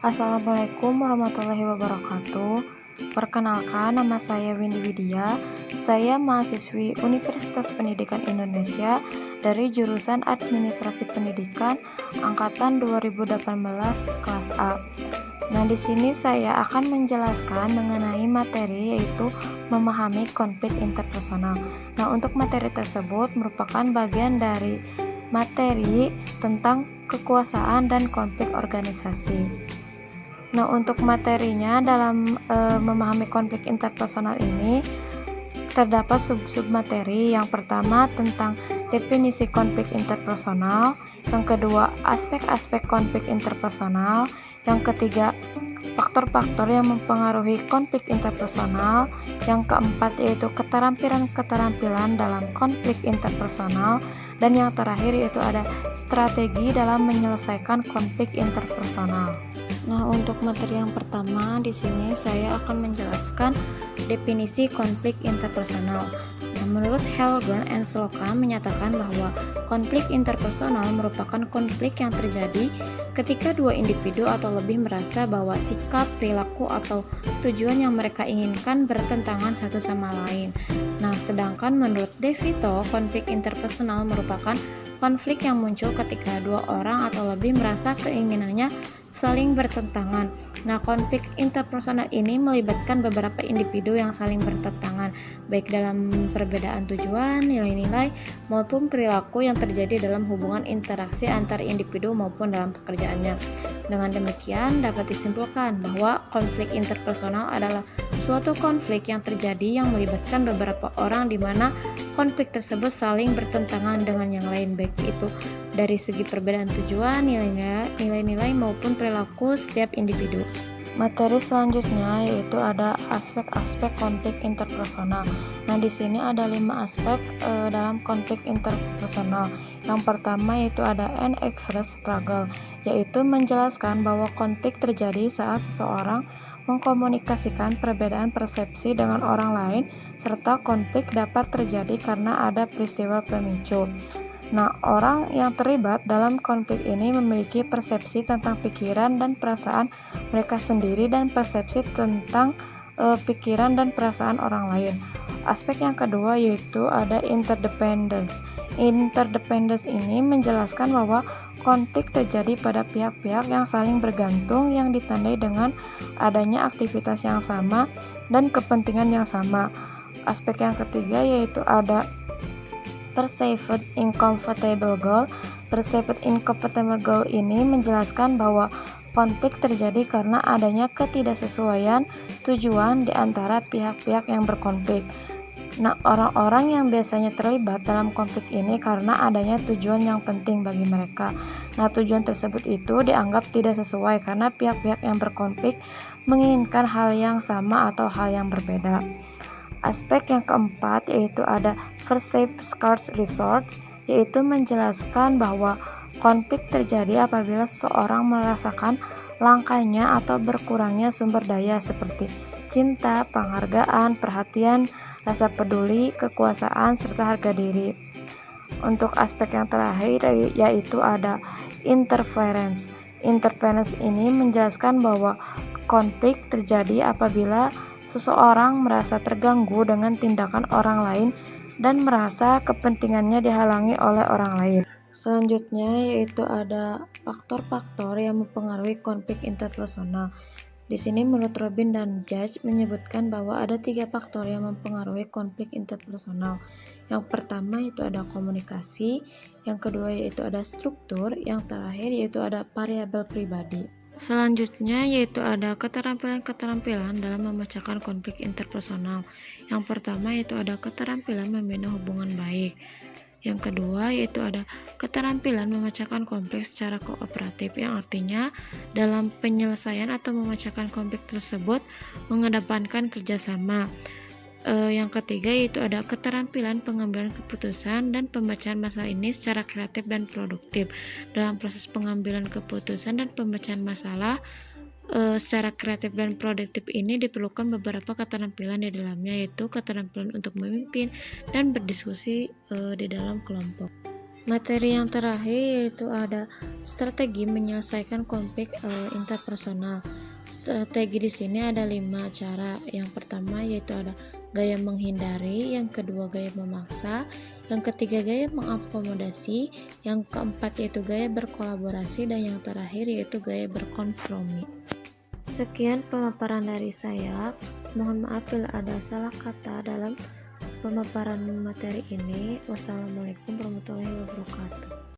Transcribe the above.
Assalamualaikum warahmatullahi wabarakatuh. Perkenalkan, nama saya Windy Widya. Saya mahasiswi Universitas Pendidikan Indonesia dari jurusan Administrasi Pendidikan angkatan 2018 kelas A. Nah, di sini saya akan menjelaskan mengenai materi yaitu memahami konflik interpersonal. Nah, untuk materi tersebut merupakan bagian dari materi tentang kekuasaan dan konflik organisasi. Nah, untuk materinya dalam memahami konflik interpersonal ini terdapat sub-sub materi. Yang pertama tentang definisi konflik interpersonal, yang kedua aspek-aspek konflik interpersonal, yang ketiga faktor-faktor yang mempengaruhi konflik interpersonal, yang keempat yaitu keterampilan-keterampilan dalam konflik interpersonal, dan yang terakhir yaitu ada strategi dalam menyelesaikan konflik interpersonal. Nah, untuk materi yang pertama di sini saya akan menjelaskan definisi konflik interpersonal. Nah, menurut Helgren and Slocum menyatakan bahwa konflik interpersonal merupakan konflik yang terjadi ketika dua individu atau lebih merasa bahwa sikap, perilaku, atau tujuan yang mereka inginkan bertentangan satu sama lain. Nah, sedangkan menurut De Vito, konflik interpersonal merupakan konflik yang muncul ketika dua orang atau lebih merasa keinginannya saling bertentangan. Nah, konflik interpersonal ini melibatkan beberapa individu yang saling bertentangan, baik dalam perbedaan tujuan, nilai-nilai, maupun perilaku yang terjadi dalam hubungan interaksi antar individu maupun dalam pekerjaannya. Dengan demikian, dapat disimpulkan bahwa konflik interpersonal adalah suatu konflik yang terjadi yang melibatkan beberapa orang di mana konflik tersebut saling bertentangan dengan yang lain, baik itu dari segi perbedaan tujuan, nilai-nilai maupun perilaku setiap individu. Materi selanjutnya yaitu ada aspek-aspek konflik interpersonal. Nah, di sini ada 5 aspek dalam konflik interpersonal. Yang pertama yaitu ada an express struggle, yaitu menjelaskan bahwa konflik terjadi saat seseorang mengkomunikasikan perbedaan persepsi dengan orang lain, serta konflik dapat terjadi karena ada peristiwa pemicu. Nah, orang yang terlibat dalam konflik ini memiliki persepsi tentang pikiran dan perasaan mereka sendiri dan persepsi tentang pikiran dan perasaan orang lain. Aspek yang kedua yaitu ada interdependence. Interdependence ini menjelaskan bahwa konflik terjadi pada pihak-pihak yang saling bergantung yang ditandai dengan adanya aktivitas yang sama dan kepentingan yang sama. Aspek yang ketiga yaitu ada perceived incompatible goal. Perceived incompatible goal ini menjelaskan bahwa konflik terjadi karena adanya ketidaksesuaian tujuan di antara pihak-pihak yang berkonflik. Nah, orang-orang yang biasanya terlibat dalam konflik ini karena adanya tujuan yang penting bagi mereka. Nah, tujuan tersebut itu dianggap tidak sesuai karena pihak-pihak yang berkonflik menginginkan hal yang sama atau hal yang berbeda. Aspek yang keempat yaitu ada perceived scarce resource, yaitu menjelaskan bahwa konflik terjadi apabila seseorang merasakan langkanya atau berkurangnya sumber daya seperti cinta, penghargaan, perhatian, rasa peduli, kekuasaan, serta harga diri. Untuk aspek yang terakhir yaitu ada interference. Interference ini menjelaskan bahwa konflik terjadi apabila seseorang merasa terganggu dengan tindakan orang lain dan merasa kepentingannya dihalangi oleh orang lain. Selanjutnya yaitu ada faktor-faktor yang mempengaruhi konflik interpersonal. Di sini menurut Robin dan Judge menyebutkan bahwa ada 3 faktor yang mempengaruhi konflik interpersonal. Yang pertama yaitu ada komunikasi, yang kedua yaitu ada struktur, yang terakhir yaitu ada variabel pribadi. Selanjutnya yaitu ada keterampilan-keterampilan dalam memecahkan konflik interpersonal. Yang pertama yaitu ada keterampilan membina hubungan baik. Yang kedua yaitu ada keterampilan memecahkan konflik secara kooperatif, yang artinya dalam penyelesaian atau memecahkan konflik tersebut mengedepankan kerjasama. Yang ketiga yaitu ada keterampilan pengambilan keputusan dan pemecahan masalah ini secara kreatif dan produktif. Dalam proses pengambilan keputusan dan pemecahan masalah secara kreatif dan produktif ini diperlukan beberapa keterampilan di dalamnya, yaitu keterampilan untuk memimpin dan berdiskusi di dalam kelompok. Materi yang terakhir yaitu ada strategi menyelesaikan konflik interpersonal. Strategi di sini ada 5 cara. Yang pertama yaitu ada gaya menghindari, yang kedua gaya memaksa, yang ketiga gaya mengakomodasi, yang keempat yaitu gaya berkolaborasi, dan yang terakhir yaitu gaya berkompromi. Sekian pemaparan dari saya. Mohon maaf bila ada salah kata dalam pemaparan materi ini. Wassalamualaikum warahmatullahi wabarakatuh.